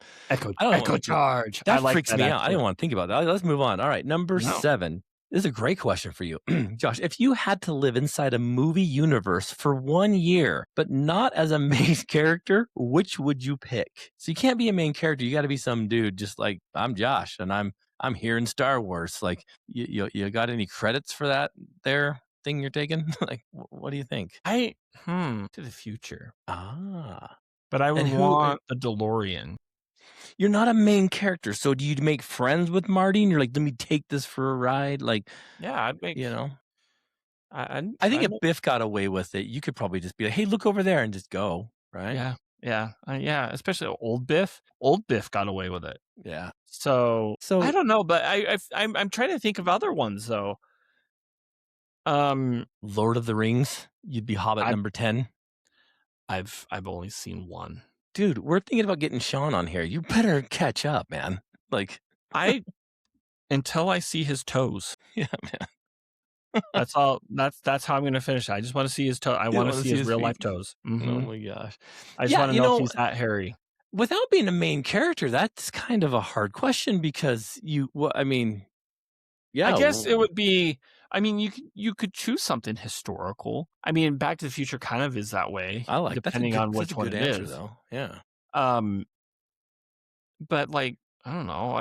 I don't Echo want charge. I that like freaks that me out. I actually. didn't want to think about that. Let's move on. All right, number No. 7. This is a great question for you, Josh. If you had to live inside a movie universe for 1 year, but not as a main character, which would you pick? So you can't be a main character. You got to be some dude, just like I'm Josh, and I'm here in Star Wars. Like, you got any credits for that there thing you're taking? Like, what do you think? To the future. Ah, But I and would want the DeLorean. you're not a main character. So do you make friends with Marty? And you're like, let me take this for a ride, like, Yeah, you know. I think I'd if make Biff got away with it, you could probably just be like, "Hey, look over there," and just go, right? yeah, yeah, especially old Biff. Old Biff got away with it. Yeah. So, I So, don't know, but I'm trying to think of other ones though. Um, Lord of the Rings, you'd be Hobbit I've number 10. I've only seen one. Dude, we're thinking about getting Sean on here. You better catch up, man. Like, I Until I see his toes. yeah, man. That's all. That's how I'm gonna finish it. I just wanna see his toe I You don't wanna wanna see see his his real feet. life toes. Oh Mhm. my gosh. I just Yeah, wanna know if he's that hairy. without being a main character, that's kind of a hard question because I mean, I yeah, guess it would be I mean, you could choose something historical. I mean, Back to the Future kind of is that way, I like depending on that's a which one good it answer is. though. Yeah. Um, but, like, I don't know,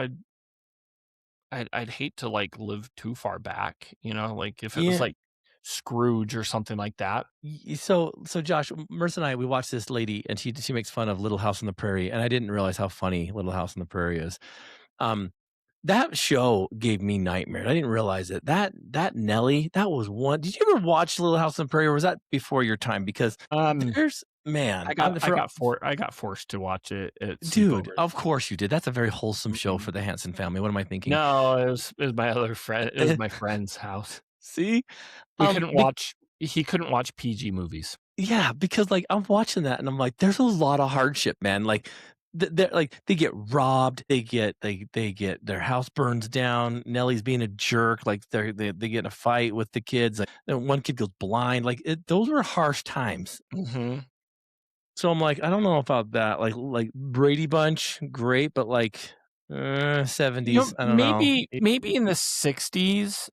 I'd hate to, like, live too far back, like, if it was, Yeah. like, Scrooge or something like that. So Josh, Merce and I, we watched this lady, and she makes fun of Little House on the Prairie, and I didn't realize how funny Little House on the Prairie is. Um, that show gave me nightmares. I didn't realize it. That Nelly, that was one. Did you ever watch Little House on the Prairie, or was that before your time? Because Um, man, I got forced to watch it at dude, sleepovers. of course you did. That's a very wholesome show Mhm. for the Hanson family. What am I thinking? No, it was my other friend it was my friend's house. See, We couldn't be- watch He couldn't watch PG movies. yeah, because like I'm watching that and I'm like, there's a lot of hardship, man. Like they're like they get robbed, they get their house burns down. Nellie's being a jerk, like they get in a fight with the kids. Like one kid goes blind. Like those were harsh times. Mhm. So I'm like, I don't know about that. Like Brady Bunch, great, but like 70s, I don't know. Maybe in the '60s,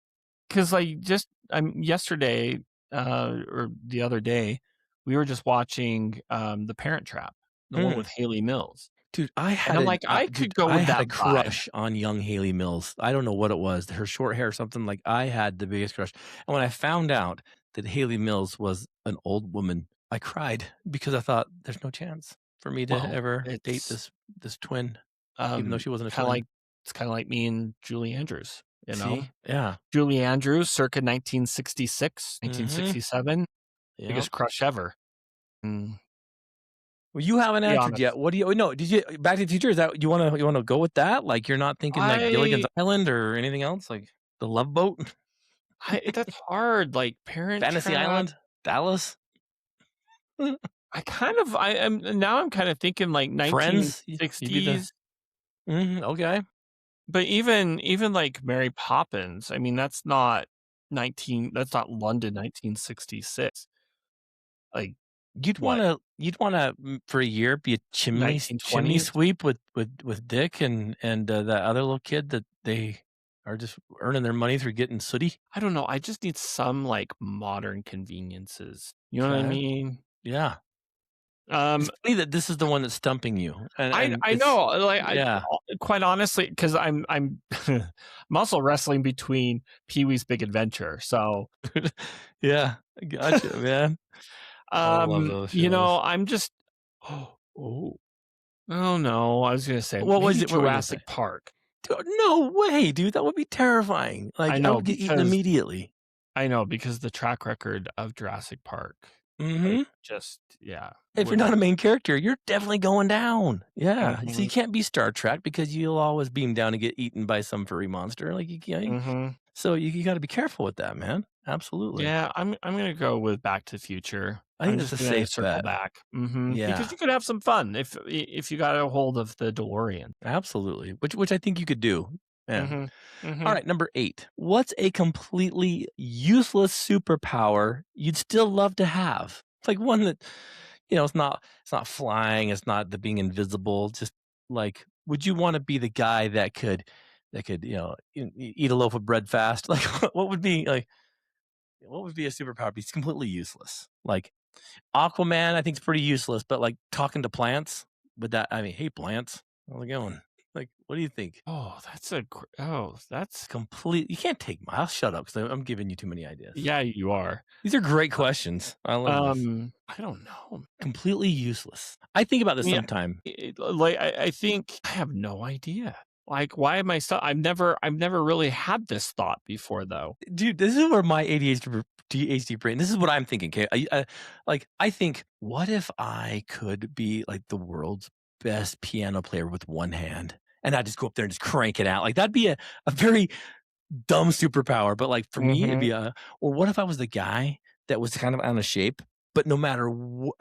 'cause, like, just yesterday, or the other day, we were just watching, The Parent Trap, the one with Haley Mills, Dude, and I'm like, I could go I with had a that vibe. crush on young Haley Mills. I don't know what it was, her short hair or something, like, I had the biggest crush, and when I found out that Haley Mills was an old woman, I cried because I thought, "There's no chance for me to Well, ever date it's, this twin," even though she wasn't a kinda twin. like it's kinda like me and Julie Andrews, you know? See? Yeah. Julie Andrews circa 1966, Mhm. 1967, Yep. biggest crush ever. Mm, Well, you haven't be answered honest. yet. What do you no, did you Back to the Future, is that you wanna go with that? Like, you're not thinking, like, Gilligan's I Island or anything else? Like, The Love Boat? That's hard, like, Parent Fantasy Trap. Island? Dallas? I am now I'm kinda thinking, like, Friends? You'd be the 1960s, okay. but even, like, Mary Poppins, I mean, that's not London 1966. Like, what, You'd wanna, for a year, be a chimney 1920s? sweep with Dick and, that other little kid that they are just earning their money through getting sooty? I don't know, I just need some, like, modern convenyances, you know what I Okay. mean? Yeah. It's Um, funny that this is the one that's stumping you, and I it's know, like, yeah. quite honestly, because I'm I'm also wrestling between Pee-wee's Big Adventure, so, Yeah. I gotcha, man. I love those shows. I'm just oh, oh, no, I was gonna say, maybe What were you gonna say? Jurassic Park. Dude, no way, dude, that would be terrifying. I Like, I know would get eaten because immediately. the track record of Jurassic Park, like, Mhm. just yeah, If you're would not a main character, you're definitely going down. Yeah. So you mhm, can't be Star Trek because you'll always beam down and get eaten by some furry monster. Like you can't. mhm. So you got to be careful with that, man. Absolutely. Yeah, I'm gonna go with Back to the Future. I I'm think that's just a gonna safe circle bet. back, because Yeah, you could have some fun if you got a hold of the DeLorean. absolutely. Which I think you could do. Yeah. Mhm, All mhm. right, number 8. What's a completely useless superpower you'd still love to have? Like one that It's not flying, it's not the being invisible, just, like, would you wanna be the guy that could, eat a loaf of bread fast? Like, what would be a superpower? It's completely useless. Like, Aquaman, I think is pretty useless, but, like, talking to plants, would that I mean, "Hey, plants, how's it going?" Like, what do you think? That's Complete you can't take my I'll shut up 'cause I'm giving you too many ideas. yeah, you are. These are great questions. I love this. I don't know. Completely useless. I think about this Yeah, sometime. like I think I have no idea. Like, why am I so? I've never really had this thought before, though. Dude, this is where my ADHD brain this is what I'm thinking, 'kay? I think, what if I could be, like, the world's best piano player with one hand, and I just go up there and just crank it out? Like, that'd be a very dumb superpower, but, like, for me, it'd Hmm. be a or what if I was the guy that was kind of out of shape, but no matter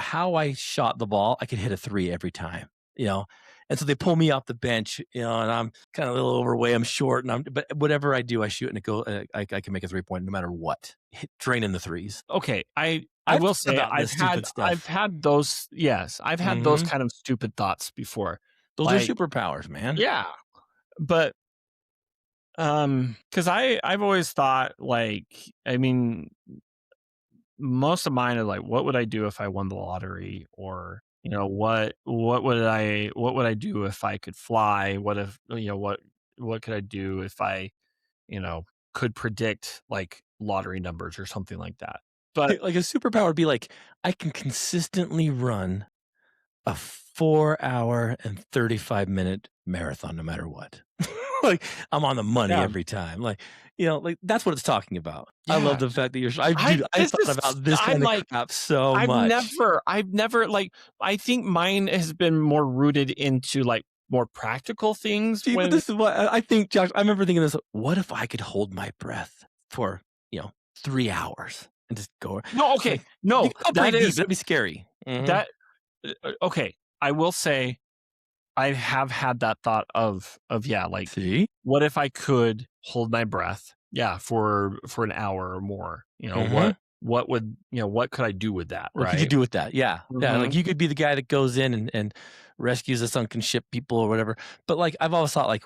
how I shot the ball, I could hit a 3 every time, you know? And so they pull me off the bench, and I'm kinda a little overweight, I'm short, but whatever I do, I shoot and it go I can make a 3-point no matter what. Draining the threes. Okay, I I've will thought say about this stupid I've stuff. had those. Yes, I've had those Mhm. kind of stupid thoughts before. Those are Like, superpowers, man. yeah, but because I've always thought, like, I mean, most of mine are like, what would I do if I won the lottery? Or, what would I do if I could fly? What could I do if I, you know, could predict like lottery numbers or something like that? But Like, a superpower would be like, I can consistently run a 4-hour and 35-minute marathon no matter what. Like, I'm on the money yeah, every time. Like, like, that's what it's talking about. I love yeah. the fact that I've This thought is about this I'm kind of like, crap so much. I've never like, I think mine has been more rooted into like more practical things See, but when, this is what I think, Josh, I remember thinking this, what if I could hold my breath for, 3 hours and just go no, like, okay, you no, can go that pretty deep, is that'd be scary. Mhm. that okay. I will say I have had that thought of yeah, like, See? what if I could hold my breath, yeah, for an hour or more? Mhm. What could I do with that, What could you right? do with that? Yeah. Yeah, like, Mhm. you could be the guy that goes in and rescues the sunken ship people or whatever, but, like, I've always thought, like,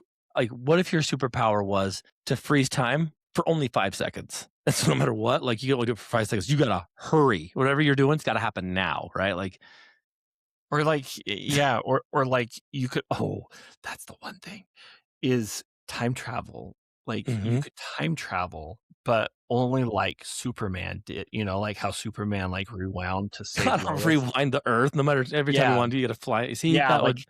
what if your superpower was to freeze time for only 5 seconds? And so no matter what, like, you can only do it for 5 seconds, you gotta hurry. Whatever you're doing, it's gotta happen now, right? Like Or like, yeah, or like you could that's the one thing, is time travel. Like, you mhm. could time travel, but only like Superman did, like how Superman, like, rewound to save Gotta Lois? rewind the earth no matter every time you Yeah, want to, you gotta fly. See, yeah, like,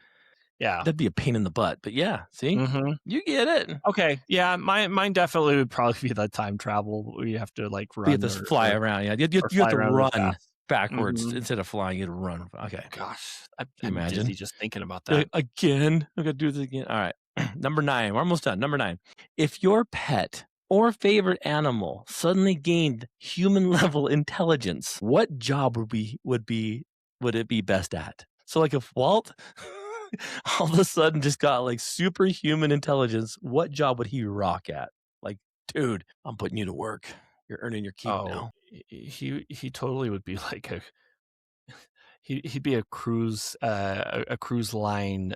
yeah. that'd be a pain in the butt, but yeah, see? Mhm. You get it. Okay, yeah, mine definitely would probably be the time travel where you have to, like, We have run to fly around, yeah. You or you have fly to around really run fast. backwards Mhm. instead of flying, you have to run. Okay. Gosh, Can you I'm dizzy imagine? just thinking about You're like, that. "Again? I gotta do this again." Alright. Number 9, we're almost done. Number 9. If your pet or favorite animal suddenly gained human level intelligence, what job would it be best at? So, like, if Walt all of a sudden just got, like, superhuman intelligence, what job would he rock at? Like, "Dude, I'm putting you to work. You're earning your keep Oh, now." he totally would be like a he'd be a cruise line,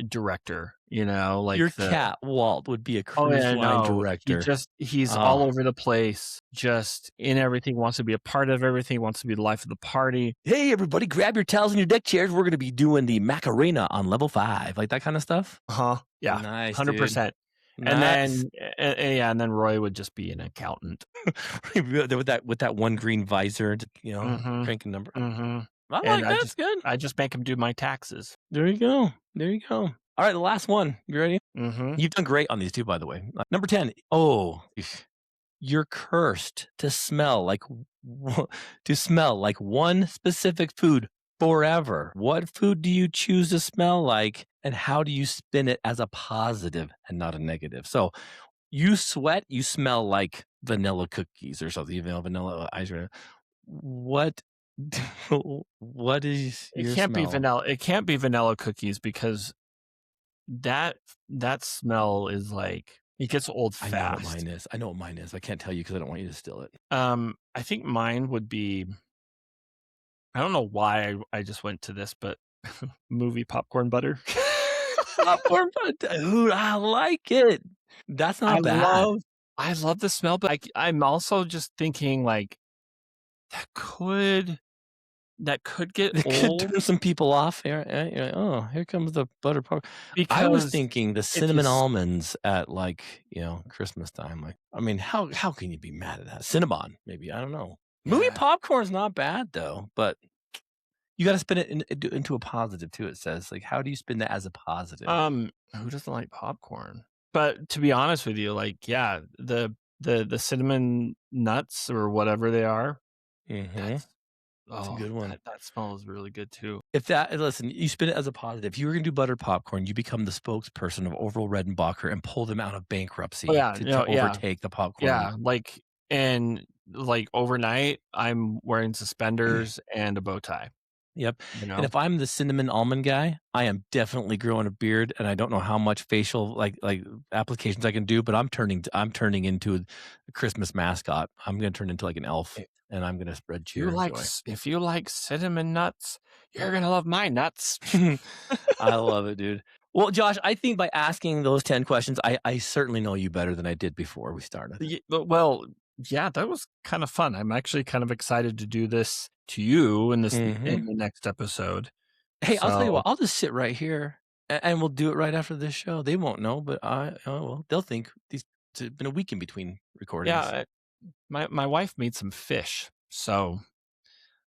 director, like Your the cat, Walt, would be a oh, cruise yeah, line no, director. he's all Oh. over the place, just in everything, wants to be a part of everything, wants to be the life of the party. Hey, everybody, grab your towels and your deck chairs. We're going to be doing the Macarena on level 5. Like that kind of stuff? Uh-huh, yeah, Nice, dude. 100%. And Nice. then yeah, and then Roy would just be an accountant. with that one green visor, Mhm, cranking number. mhm, I and like that's good. I just make him do my taxes. There you go. There you go. All right, the last one. You ready? Mhm. You've done great on these two, by the way. Number 10. Oh, you're cursed to smell like one specific food forever. What food do you choose to smell like, and how do you spin it as a positive and not a negative? So you sweat, you smell like vanilla cookies or something, vanilla ice cream. What what is your smell? It can't be vanilla cookies because that that smell is like it gets old I know what fast. mine is. I know what mine is. I can't tell you because I don't want you to steal it. I think mine would be I don't know why I just went to this, but movie popcorn butter. Popcorn butt, dude, I like it. That's I not bad. love I love the smell, but I'm also just thinking, like, that could that could get It could old turn some people off here, you're like, "Oh, here comes the butter pop." I was because thinking the if cinnamon almonds at, like, Christmas time, like, I mean, how can you be mad at that? Cinnamon, maybe, I don't know. Movie yeah, popcorn's not bad, though, but you gotta spin it into a positive too, it says, like, how do you spin that as a positive? who doesn't like popcorn? But to be honest with you, like, yeah, the cinnamon nuts or whatever they are, Mhm. that's It's a good one. that smells really good too. If that listen, you spin it as a positive. If you were gonna do buttered popcorn, you become the spokesperson of Orville Redenbacher and pull them out of Oh, bankruptcy yeah, to yeah, overtake the popcorn. yeah, like and, like, overnight, I'm wearing suspenders and a bow tie, Yep, you and know? if I'm the cinnamon almond guy, I am definitely growing a beard, and I don't know how much facial, like, applications I can do, but I'm turning into a Christmas mascot. I'm gonna turn into, like, an elf, and I'm gonna spread cheer and joy. If you like cinnamon nuts, you're gonna love my nuts. I love it, dude. Well, Josh, I think by asking those 10 questions, I certainly know you better than I did before we started. Well, yeah, that was kind of fun. I'm actually kind of excited to do this to you in Mhm. the next episode. Hey, I'll tell you So, what, I'll just sit right here and we'll do it right after this show. They won't know, but well, they'll think it's been a week in between yeah, recordings. my wife made some fish, so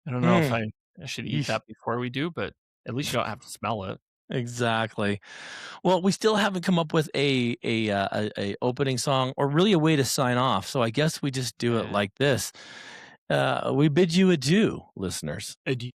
I don't know if Mm, I should eat yeesh. that before we do, but at least you don't have to smell it. Exactly. Well, we still haven't come up with a opening song or really a way to sign off. So I guess we just do it Yeah. like this. We bid you adieu, listeners. Adieu.